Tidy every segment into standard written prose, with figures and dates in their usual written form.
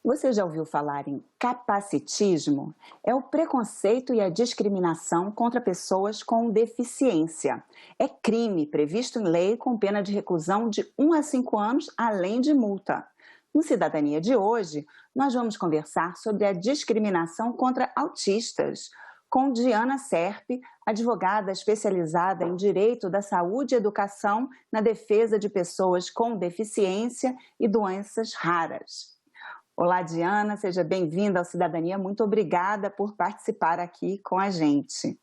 Você já ouviu falar em capacitismo? É o preconceito e a discriminação contra pessoas com deficiência. É crime previsto em lei com pena de reclusão de 1 a 5 anos, além de multa. No Cidadania de hoje, nós vamos conversar sobre a discriminação contra autistas, com Diana Serpe, advogada especializada em Direito da Saúde e Educação na defesa de pessoas com deficiência e doenças raras. Olá, Diana, seja bem-vinda ao Cidadania. Muito obrigada por participar aqui com a gente.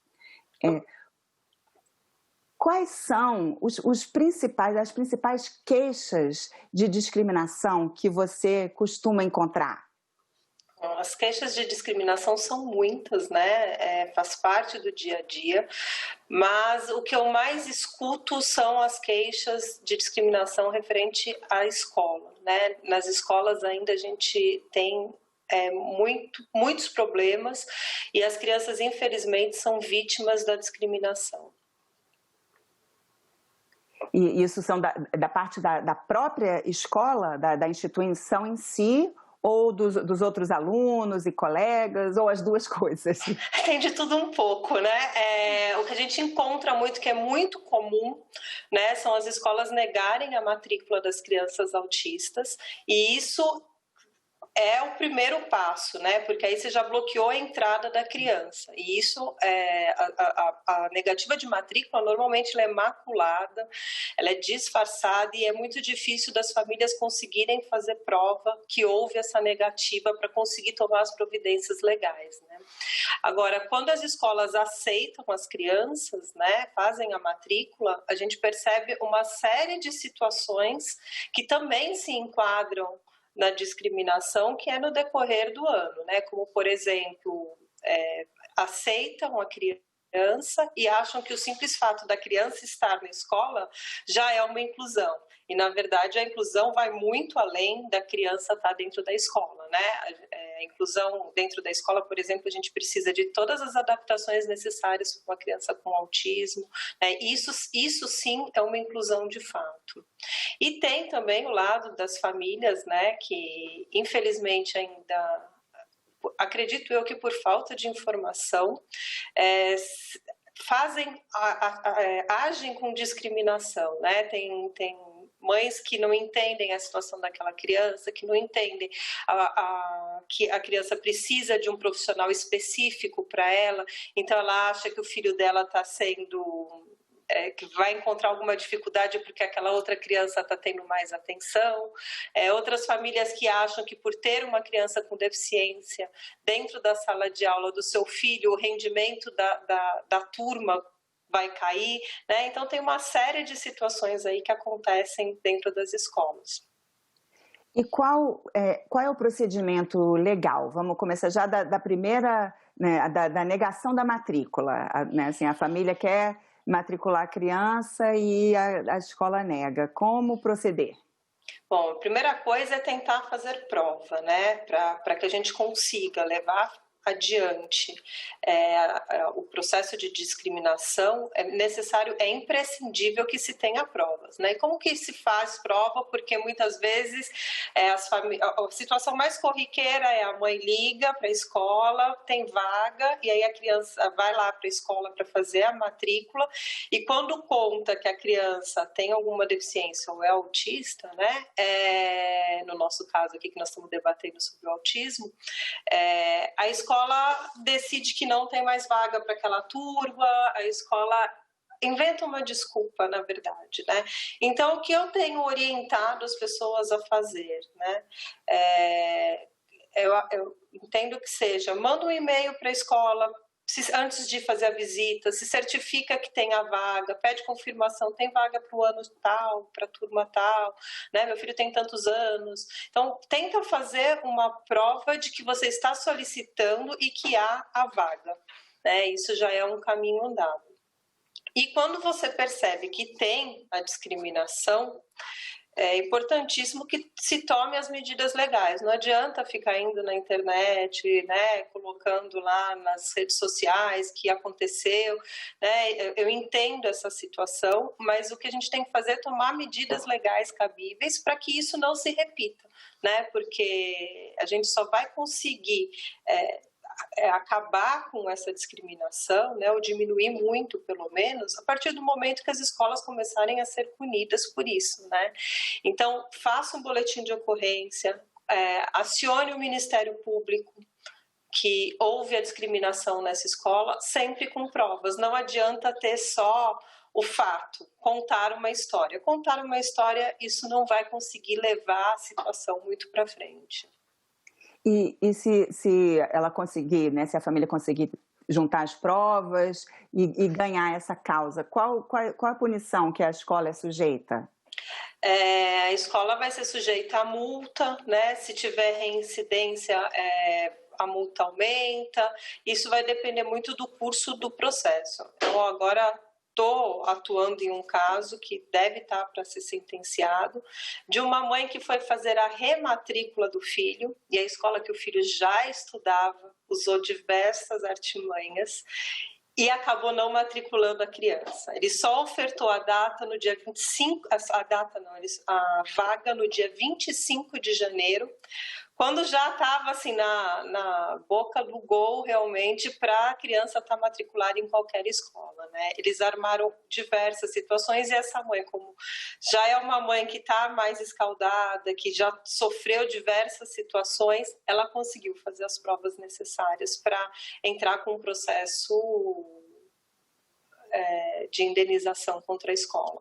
Quais são as principais queixas de discriminação que você costuma encontrar? As queixas de discriminação são muitas, né? Faz parte do dia a dia, mas o que eu mais escuto são as queixas de discriminação referente à escola, né? Nas escolas ainda a gente tem muitos problemas e as crianças, infelizmente, são vítimas da discriminação. E isso são da parte da própria escola, da instituição em si, ou dos outros alunos e colegas, ou as duas coisas? Tem de tudo um pouco, né? O que a gente encontra muito, que é muito comum, né, são as escolas negarem a matrícula das crianças autistas, e isso é o primeiro passo, né? Porque aí você já bloqueou a entrada da criança. E isso, a negativa de matrícula, normalmente ela é maculada, ela é disfarçada e é muito difícil das famílias conseguirem fazer prova que houve essa negativa para conseguir tomar as providências legais, né? Agora, quando as escolas aceitam as crianças, né, fazem a matrícula, a gente percebe uma série de situações que também se enquadram na discriminação, que é no decorrer do ano, né? Como, por exemplo, aceitam a criança e acham que o simples fato da criança estar na escola já é uma inclusão. E, na verdade, a inclusão vai muito além da criança estar dentro da escola, né? A inclusão dentro da escola, por exemplo, a gente precisa de todas as adaptações necessárias para uma criança com autismo, né? Isso sim é uma inclusão de fato. E tem também o lado das famílias, né, que infelizmente ainda, acredito eu que por falta de informação, agem com discriminação, né? Tem mães que não entendem a situação daquela criança, que não entendem que a criança precisa de um profissional específico para ela, então ela acha que o filho dela está sendo... que vai encontrar alguma dificuldade porque aquela outra criança está tendo mais atenção. Outras famílias que acham que por ter uma criança com deficiência dentro da sala de aula do seu filho, o rendimento da turma vai cair, né? Então tem uma série de situações aí que acontecem dentro das escolas. E qual é o procedimento legal? Vamos começar já da primeira, né, da negação da matrícula, né? Assim, a família quer matricular a criança e a escola nega. Como proceder? Bom, a primeira coisa é tentar fazer prova, né, para que a gente consiga levar adiante o processo de discriminação. É necessário, é imprescindível que se tenha provas, né? E como que se faz prova? Porque muitas vezes a situação mais corriqueira é a mãe liga para a escola, tem vaga, e aí a criança vai lá para a escola para fazer a matrícula, e quando conta que a criança tem alguma deficiência ou é autista, né? No nosso caso aqui que nós estamos debatendo sobre o autismo, a escola decide que não tem mais vaga para aquela turma, a escola inventa uma desculpa, na verdade, né? Então, o que eu tenho orientado as pessoas a fazer, né? Eu entendo que seja, manda um e-mail para a escola, antes de fazer a visita, se certifica que tem a vaga, pede confirmação, tem vaga para o ano tal, para a turma tal, né? Meu filho tem tantos anos. Então, tenta fazer uma prova de que você está solicitando e que há a vaga, né? Isso já é um caminho andado. E quando você percebe que tem a discriminação, é importantíssimo que se tome as medidas legais. Não adianta ficar indo na internet, né, colocando lá nas redes sociais que aconteceu, né? Eu entendo essa situação, mas o que a gente tem que fazer é tomar medidas legais cabíveis para que isso não se repita, né? Porque a gente só vai conseguir acabar com essa discriminação, né, ou diminuir muito, pelo menos, a partir do momento que as escolas começarem a ser punidas por isso, né? Então, faça um boletim de ocorrência, acione o Ministério Público que houve a discriminação nessa escola, sempre com provas. Não adianta ter só o fato, contar uma história. Contar uma história, isso não vai conseguir levar a situação muito para frente. E se ela conseguir, né, se a família conseguir juntar as provas e ganhar essa causa, qual a punição que a escola é sujeita? A escola vai ser sujeita à multa, né? Se tiver reincidência, a multa aumenta. Isso vai depender muito do curso do processo. Então, agora estou atuando em um caso que deve estar para ser sentenciado, de uma mãe que foi fazer a rematrícula do filho, e a escola que o filho já estudava usou diversas artimanhas e acabou não matriculando a criança. Ele só ofertou a data no dia 25, a vaga no dia 25 de janeiro, quando já estava assim na boca do gol realmente para a criança estar matriculada em qualquer escola, né? Eles armaram diversas situações e essa mãe, como já é uma mãe que está mais escaldada, que já sofreu diversas situações, ela conseguiu fazer as provas necessárias para entrar com um processo de indenização contra a escola.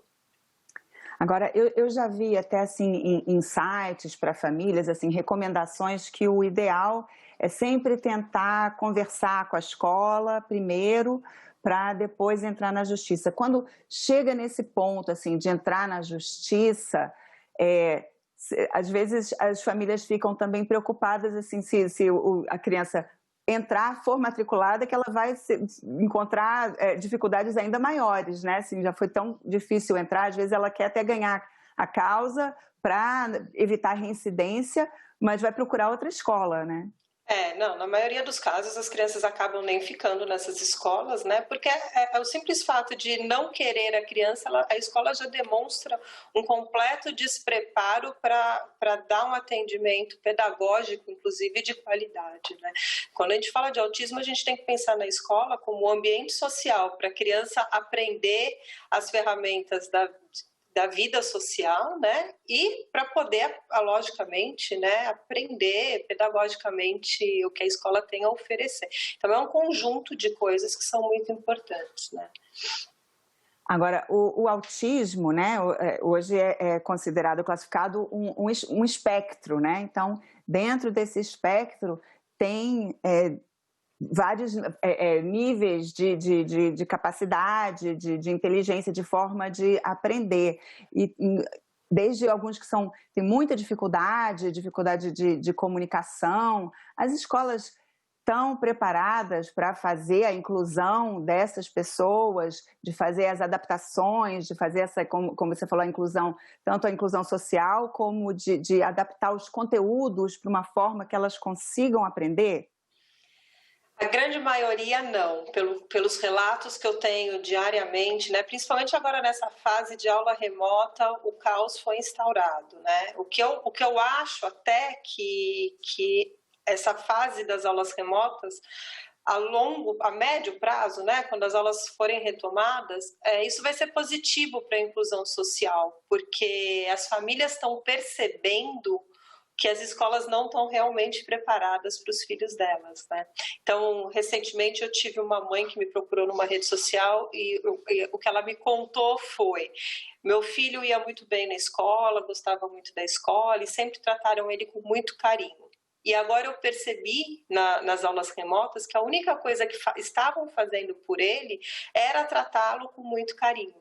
Agora, eu já vi até assim em sites para famílias, assim, recomendações que o ideal é sempre tentar conversar com a escola primeiro, para depois entrar na justiça. Quando chega nesse ponto assim de entrar na justiça, às vezes as famílias ficam também preocupadas assim, se a criança for matriculada, que ela vai encontrar dificuldades ainda maiores, né? Assim, já foi tão difícil entrar, às vezes ela quer até ganhar a causa para evitar reincidência, mas vai procurar outra escola, né? Não, na maioria dos casos as crianças acabam nem ficando nessas escolas, né? Porque é o simples fato de não querer a criança, a escola já demonstra um completo despreparo para dar um atendimento pedagógico, inclusive de qualidade, né? Quando a gente fala de autismo, a gente tem que pensar na escola como um ambiente social para a criança aprender as ferramentas da vida social, né? E para poder, logicamente, né, aprender pedagogicamente o que a escola tem a oferecer. Então, é um conjunto de coisas que são muito importantes, né? Agora, o autismo, né, hoje é considerado, classificado um espectro, né? Então, dentro desse espectro tem vários níveis de capacidade, de inteligência, de forma de aprender. E desde alguns que têm muita dificuldade de comunicação, as escolas estão preparadas para fazer a inclusão dessas pessoas, de fazer as adaptações, de fazer como você falou, a inclusão, tanto a inclusão social, como de adaptar os conteúdos para uma forma que elas consigam aprender? A grande maioria não, pelos relatos que eu tenho diariamente, né? Principalmente agora nessa fase de aula remota, o caos foi instaurado, né? O que eu acho até que essa fase das aulas remotas, a médio prazo, né, quando as aulas forem retomadas, isso vai ser positivo para a inclusão social, porque as famílias estão percebendo que as escolas não estão realmente preparadas para os filhos delas, né? Então, recentemente eu tive uma mãe que me procurou numa rede social e o que ela me contou foi: meu filho ia muito bem na escola, gostava muito da escola e sempre trataram ele com muito carinho. E agora eu percebi nas aulas remotas que a única coisa que estavam fazendo por ele era tratá-lo com muito carinho.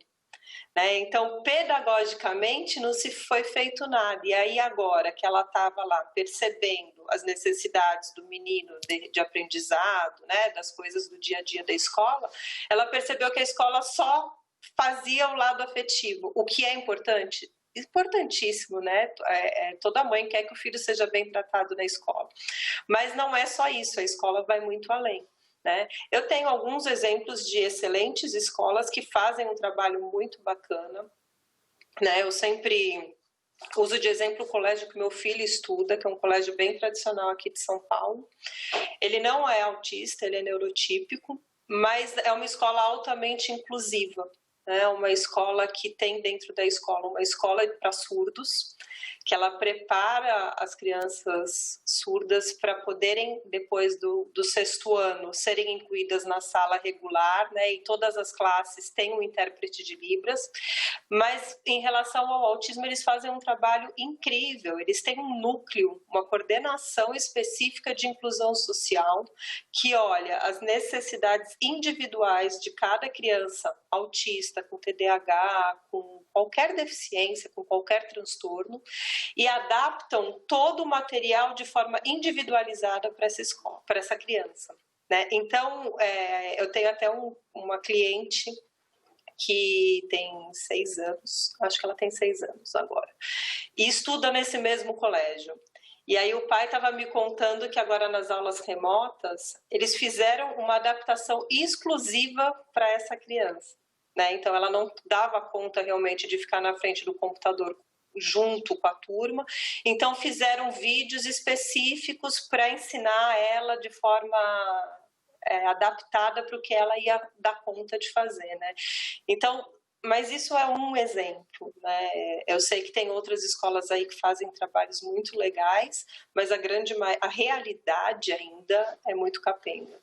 Né? Então, pedagogicamente, não se foi feito nada. E aí, agora que ela estava lá percebendo as necessidades do menino de aprendizado, né, das coisas do dia a dia da escola, ela percebeu que a escola só fazia o lado afetivo, o que é importante. Importantíssimo, né? Toda mãe quer que o filho seja bem tratado na escola. Mas não é só isso, a escola vai muito além. Né? Eu tenho alguns exemplos de excelentes escolas que fazem um trabalho muito bacana, né? Eu sempre Uso de exemplo o colégio que meu filho estuda, que é um colégio bem tradicional aqui de São Paulo. Ele não é autista, ele é neurotípico, mas é uma escola altamente inclusiva. É uma escola que tem dentro da escola uma escola para surdos, que ela prepara as crianças surdas para poderem, depois do sexto ano, serem incluídas na sala regular, né? E todas as classes têm um intérprete de Libras. Mas em relação ao autismo, eles fazem um trabalho incrível. Eles têm um núcleo, uma coordenação específica de inclusão social que olha as necessidades individuais de cada criança autista, com TDAH, com qualquer deficiência, com qualquer transtorno, e adaptam todo o material de forma individualizada para essa escola, para essa criança, né? Então, eu tenho até uma cliente que tem 6 anos, acho que ela tem 6 anos agora, e estuda nesse mesmo colégio. E aí o pai estava me contando que agora nas aulas remotas, eles fizeram uma adaptação exclusiva para essa criança, né? Então ela não dava conta realmente de ficar na frente do computador junto com a turma, então fizeram vídeos específicos para ensinar ela de forma adaptada para o que ela ia dar conta de fazer, né? Então, mas isso é um exemplo, né? Eu sei que tem outras escolas aí que fazem trabalhos muito legais, mas a realidade ainda é muito capenga.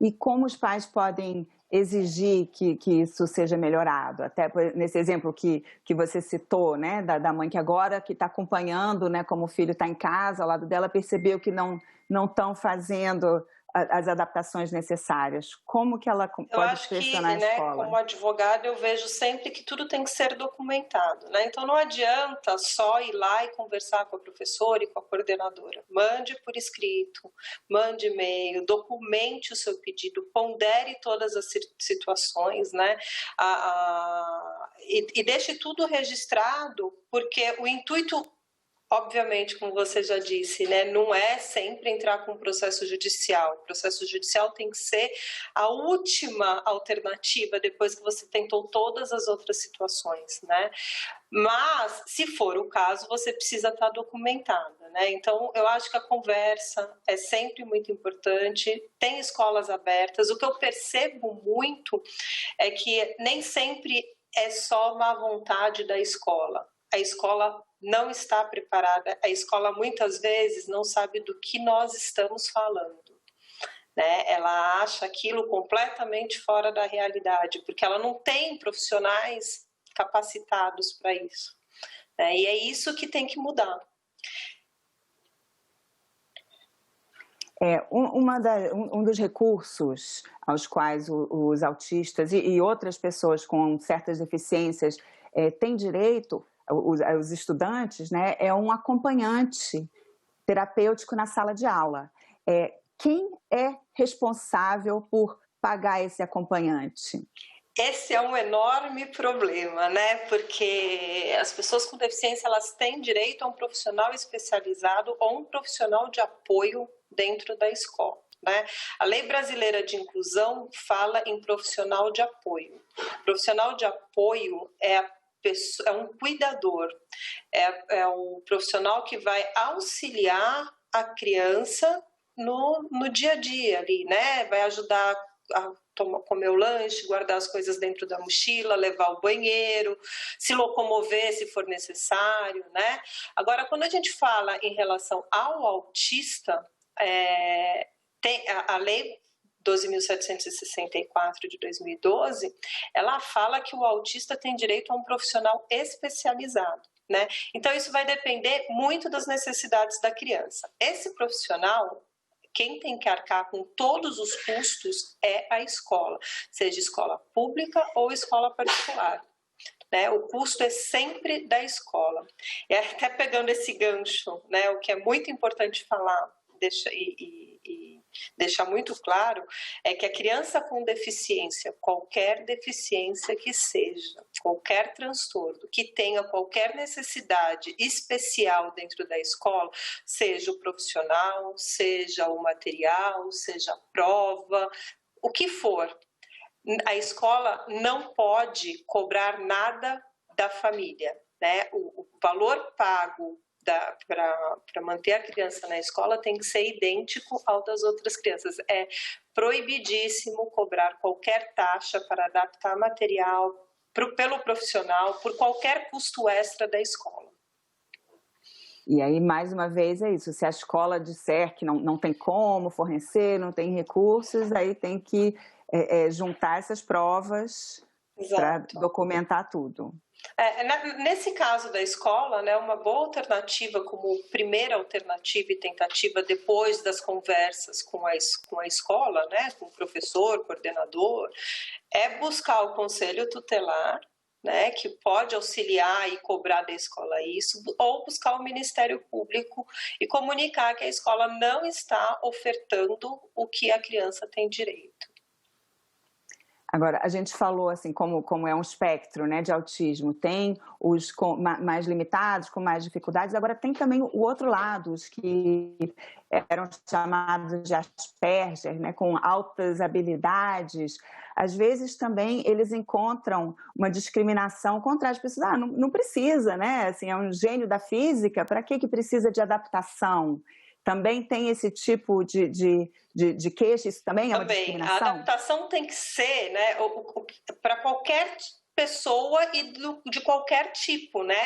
E como os pais podem exigir que isso seja melhorado? Até nesse exemplo que você citou, né, da mãe que agora que está acompanhando, né, como o filho está em casa, ao lado dela, percebeu que não estão fazendo as adaptações necessárias. Como que ela pode pressionar a escola? Né, como advogada, eu vejo sempre que tudo tem que ser documentado, né? Então não adianta só ir lá e conversar com a professora e com a coordenadora. Mande por escrito, mande e-mail, documente o seu pedido, pondere todas as situações, né? E deixe tudo registrado, porque o intuito, obviamente, como você já disse, né, não é sempre entrar com um processo judicial. O processo judicial tem que ser a última alternativa depois que você tentou todas as outras situações, né? Mas, se for o caso, você precisa estar documentada, né? Então, eu acho que a conversa é sempre muito importante. Tem escolas abertas. O que eu percebo muito é que nem sempre é só má vontade da escola. A escola não está preparada, a escola muitas vezes não sabe do que nós estamos falando, né? Ela acha aquilo completamente fora da realidade, porque ela não tem profissionais capacitados para isso, né? E é isso que tem que mudar. Um dos recursos aos quais os autistas e outras pessoas com certas deficiências têm direito, os estudantes, né, é um acompanhante terapêutico na sala de aula. Quem é responsável por pagar esse acompanhante? Esse é um enorme problema, né? Porque as pessoas com deficiência, elas têm direito a um profissional especializado ou um profissional de apoio dentro da escola, né? A Lei Brasileira de Inclusão fala em profissional de apoio. Profissional de apoio é um cuidador, é o profissional que vai auxiliar a criança no dia a dia ali, né? Vai ajudar a comer o lanche, guardar as coisas dentro da mochila, levar ao banheiro, se locomover se for necessário, né? Agora, quando a gente fala em relação ao autista, tem a lei 12.764 de 2012, ela fala que o autista tem direito a um profissional especializado, né? Então, isso vai depender muito das necessidades da criança. Esse profissional, quem tem que arcar com todos os custos é a escola, seja escola pública ou escola particular, né? O custo é sempre da escola. E até pegando esse gancho, né, o que é muito importante falar, deixar muito claro, é que a criança com deficiência, qualquer deficiência que seja, qualquer transtorno, que tenha qualquer necessidade especial dentro da escola, seja o profissional, seja o material, seja a prova, o que for, a escola não pode cobrar nada da família, né? O valor pago para manter a criança na escola tem que ser idêntico ao das outras crianças. É proibidíssimo cobrar qualquer taxa para adaptar material pelo profissional por qualquer custo extra da escola. E aí, mais uma vez, é isso. Se a escola disser que não tem como fornecer, não tem recursos, aí tem que juntar essas provas para documentar tudo. Nesse caso da escola, né, uma boa alternativa, como primeira alternativa e tentativa depois das conversas com a escola, né, com o professor, coordenador, é buscar o conselho tutelar, né, que pode auxiliar e cobrar da escola isso, ou buscar o Ministério Público e comunicar que a escola não está ofertando o que a criança tem direito. Agora, a gente falou assim, como é um espectro, né, de autismo, tem os mais limitados, com mais dificuldades, agora tem também o outro lado, os que eram chamados de Asperger, né, com altas habilidades. Às vezes também eles encontram uma discriminação contra as pessoas. Não precisa, né? Assim, é um gênio da física, para que precisa de adaptação? Também tem esse tipo de queixa, isso também é uma discriminação? A adaptação tem que ser, né, para qualquer pessoa e de qualquer tipo, né?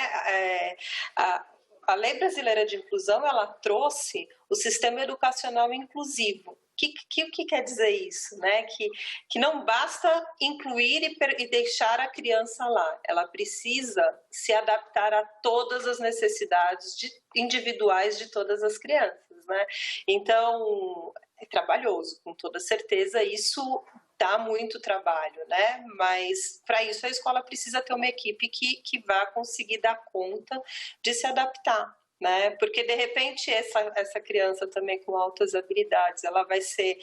A Lei Brasileira de Inclusão, ela trouxe o sistema educacional inclusivo. O que quer dizer isso? Né? Que não basta incluir e deixar a criança lá, ela precisa se adaptar a todas as necessidades individuais de todas as crianças. Né? Então, é trabalhoso, com toda certeza, isso dá muito trabalho, né? Mas para isso a escola precisa ter uma equipe que vá conseguir dar conta de se adaptar. Né? Porque de repente essa criança também com altas habilidades, ela vai ser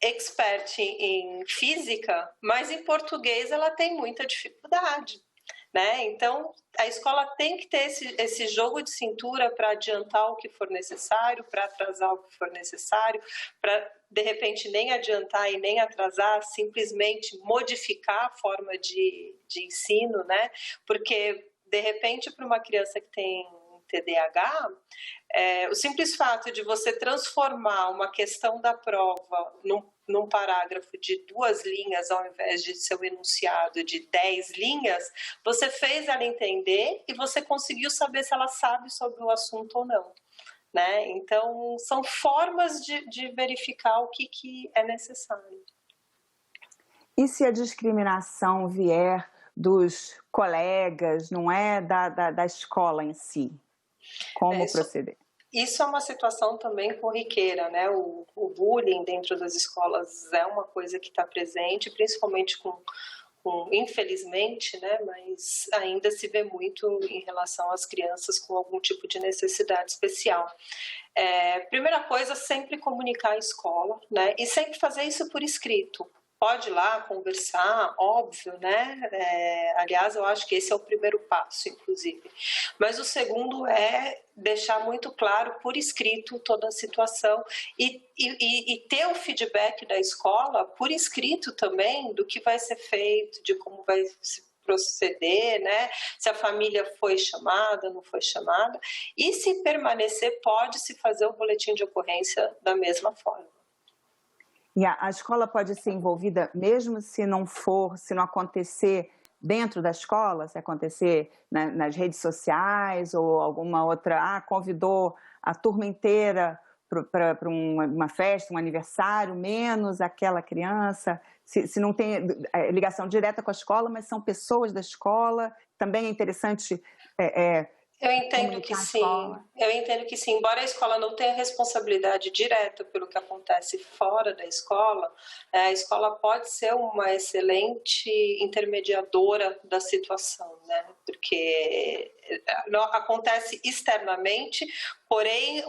expert em física, mas em português ela tem muita dificuldade, né? Então a escola tem que ter esse jogo de cintura para adiantar o que for necessário, para atrasar o que for necessário, para de repente nem adiantar e nem atrasar, simplesmente modificar a forma de ensino, né? Porque de repente para uma criança que tem TDAH, o simples fato de você transformar uma questão da prova num parágrafo de 2 linhas ao invés de seu enunciado de 10 linhas, você fez ela entender e você conseguiu saber se ela sabe sobre o assunto ou não. Né? Então, são formas de verificar o que é necessário. E se a discriminação vier dos colegas, não é da escola em si? Como proceder? Isso é uma situação também corriqueira, né? O bullying dentro das escolas é uma coisa que está presente, principalmente infelizmente, né? Mas ainda se vê muito em relação às crianças com algum tipo de necessidade especial. Primeira coisa, sempre comunicar a escola, né? E sempre fazer isso por escrito. Pode ir lá conversar, óbvio, né? Aliás, eu acho que esse é o primeiro passo, inclusive. Mas o segundo é deixar muito claro por escrito toda a situação e ter o feedback da escola por escrito também do que vai ser feito, de como vai se proceder, né? Se a família foi chamada, não foi chamada. E se permanecer, pode-se fazer o boletim de ocorrência da mesma forma. E a escola pode ser envolvida mesmo se não acontecer dentro da escola, se acontecer nas redes sociais ou alguma outra, convidou a turma inteira para uma festa, um aniversário, menos aquela criança, se não tem ligação direta com a escola, mas são pessoas da escola, também é interessante Eu entendo que sim, embora a escola não tenha responsabilidade direta pelo que acontece fora da escola, a escola pode ser uma excelente intermediadora da situação, né? Porque acontece externamente, porém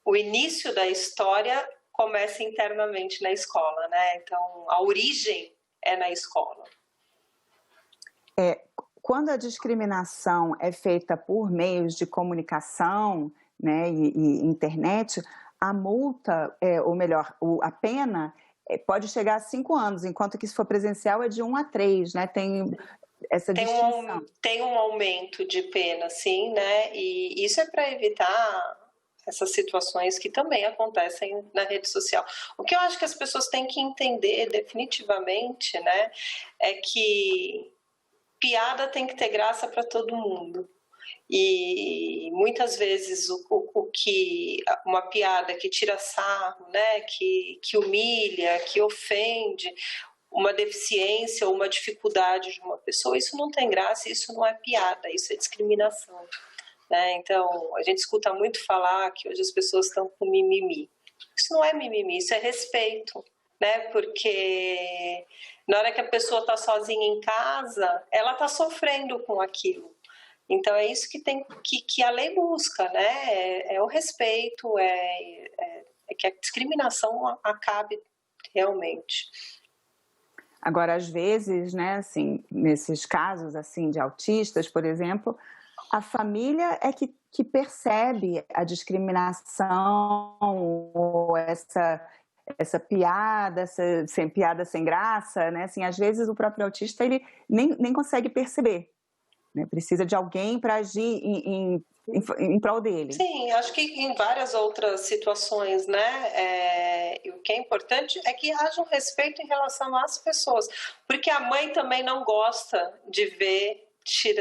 o início da história começa internamente na escola, né? Então a origem é na escola. Quando a discriminação é feita por meios de comunicação, né, e internet, a multa, ou melhor, a pena pode chegar a 5 anos, enquanto que se for presencial é de 1 a 3, né? essa distinção. Tem um aumento de pena, sim, né? E isso é para evitar essas situações que também acontecem na rede social. O que eu acho que as pessoas têm que entender definitivamente, né, é que piada tem que ter graça para todo mundo. E muitas vezes o que uma piada que tira sarro, né, que humilha, que ofende uma deficiência ou uma dificuldade de uma pessoa, isso não tem graça, isso não é piada, isso é discriminação, né? Então, a gente escuta muito falar que hoje as pessoas estão com mimimi. Isso não é mimimi, isso é respeito, né? Porque na hora que a pessoa está sozinha em casa, ela está sofrendo com aquilo. Então, é isso que a lei busca, né? É o respeito, é que a discriminação acabe realmente. Agora, às vezes, né, assim, nesses casos assim de autistas, por exemplo, a família é que percebe a discriminação ou essa piada, piada sem graça, né? Assim, às vezes o próprio autista ele nem consegue perceber, né? Precisa de alguém para agir em prol dele. Sim, acho que em várias outras situações, né? O que é importante é que haja um respeito em relação às pessoas, porque a mãe também não gosta de ver que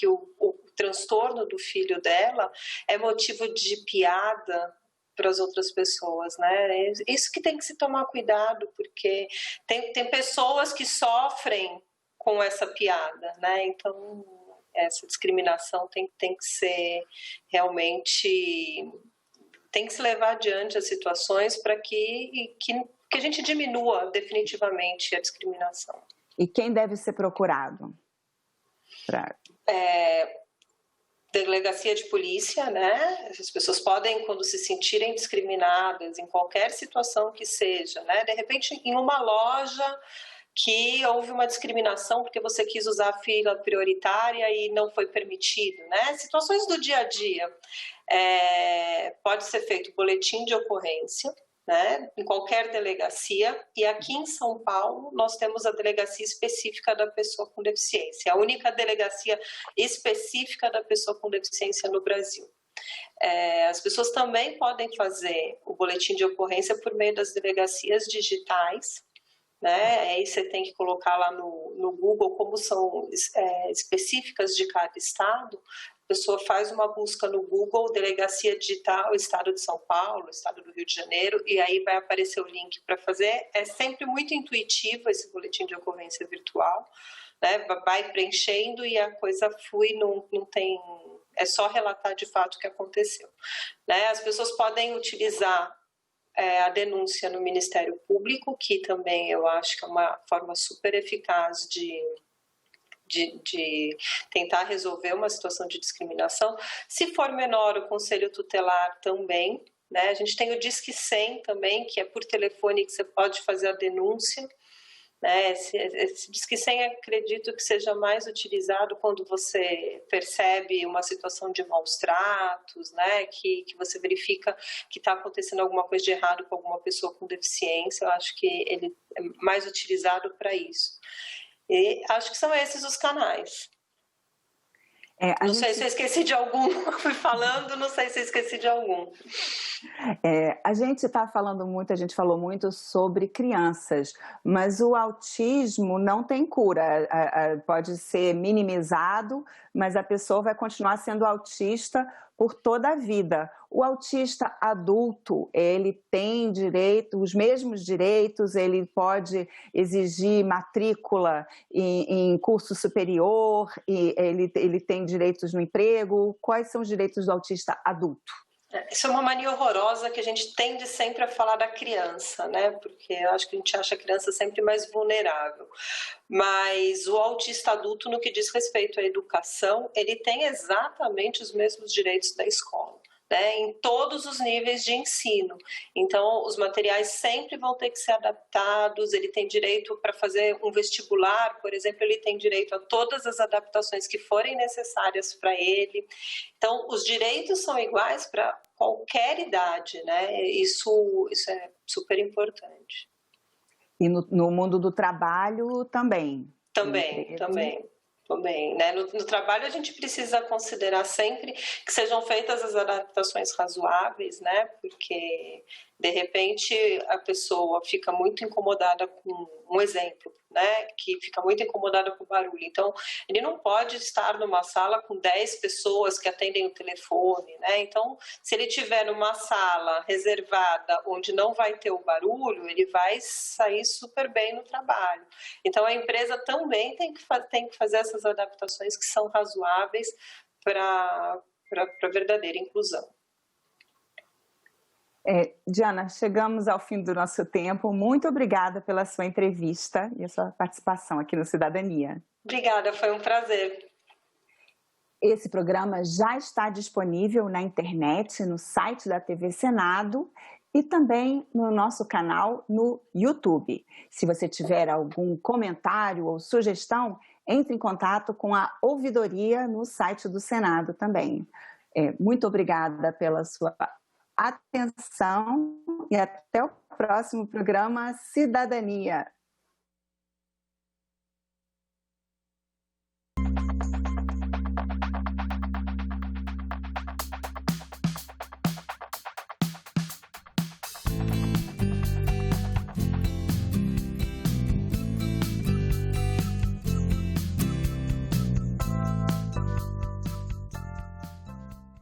o transtorno do filho dela é motivo de piada para as outras pessoas, né? Isso que tem que se tomar cuidado, porque tem pessoas que sofrem com essa piada, né? Então, essa discriminação tem que ser realmente... Tem que se levar adiante as situações para que a gente diminua definitivamente a discriminação. E quem deve ser procurado? Delegacia de polícia, né? As pessoas podem, quando se sentirem discriminadas, em qualquer situação que seja, né? De repente, em uma loja que houve uma discriminação porque você quis usar a fila prioritária e não foi permitido, né? Situações do dia a dia. Pode ser feito boletim de ocorrência, né, em qualquer delegacia, e aqui em São Paulo nós temos a delegacia específica da pessoa com deficiência, a única delegacia específica da pessoa com deficiência no Brasil. As pessoas também podem fazer o boletim de ocorrência por meio das delegacias digitais, né? Aí você tem que colocar lá no Google como são específicas de cada estado. A pessoa faz uma busca no Google, Delegacia Digital, Estado de São Paulo, Estado do Rio de Janeiro, e aí vai aparecer o link para fazer. É sempre muito intuitivo esse boletim de ocorrência virtual, né? Vai preenchendo e a coisa flui, não tem... É só relatar de fato o que aconteceu, né? As pessoas podem utilizar a denúncia no Ministério Público, que também eu acho que é uma forma super eficaz de tentar resolver uma situação de discriminação. Se for menor, o Conselho Tutelar também, né? A gente tem o Disque 100 também, que é por telefone que você pode fazer a denúncia, né? Esse Disque 100 acredito que seja mais utilizado quando você percebe uma situação de maus tratos, né? Que você verifica que está acontecendo alguma coisa de errado com alguma pessoa com deficiência. Eu acho que ele é mais utilizado para isso. E acho que são esses os canais. Não sei se eu esqueci de algum, fui falando, não sei se eu esqueci de algum. A gente está falando muito, a gente falou muito sobre crianças, mas o autismo não tem cura, pode ser minimizado, mas a pessoa vai continuar sendo autista por toda a vida. O autista adulto, ele tem os mesmos direitos, ele pode exigir matrícula em curso superior, e ele tem direitos no emprego. Quais são os direitos do autista adulto? Isso é uma mania horrorosa que a gente tende sempre a falar da criança, né? Porque eu acho que a gente acha a criança sempre mais vulnerável. Mas o autista adulto, no que diz respeito à educação, ele tem exatamente os mesmos direitos da escola, né? Em todos os níveis de ensino. Então, os materiais sempre vão ter que ser adaptados, ele tem direito para fazer um vestibular, por exemplo, ele tem direito a todas as adaptações que forem necessárias para ele. Então, os direitos são iguais para qualquer idade, né? Isso é super importante. E no mundo do trabalho também? Também, também. Também, né? No trabalho a gente precisa considerar sempre que sejam feitas as adaptações razoáveis, né? Porque de repente a pessoa fica muito incomodada com um exemplo, né? Que fica muito incomodada com o barulho. Então, ele não pode estar numa sala com 10 pessoas que atendem o telefone, né? Então, se ele estiver numa sala reservada onde não vai ter o barulho, ele vai sair super bem no trabalho. Então, a empresa também tem que fazer essas adaptações que são razoáveis para a verdadeira inclusão. Diana, chegamos ao fim do nosso tempo. Muito obrigada pela sua entrevista e a sua participação aqui no Cidadania. Obrigada, foi um prazer. Esse programa já está disponível na internet, no site da TV Senado e também no nosso canal no YouTube. Se você tiver algum comentário ou sugestão, entre em contato com a ouvidoria no site do Senado também. Muito obrigada pela sua atenção e até o próximo programa Cidadania.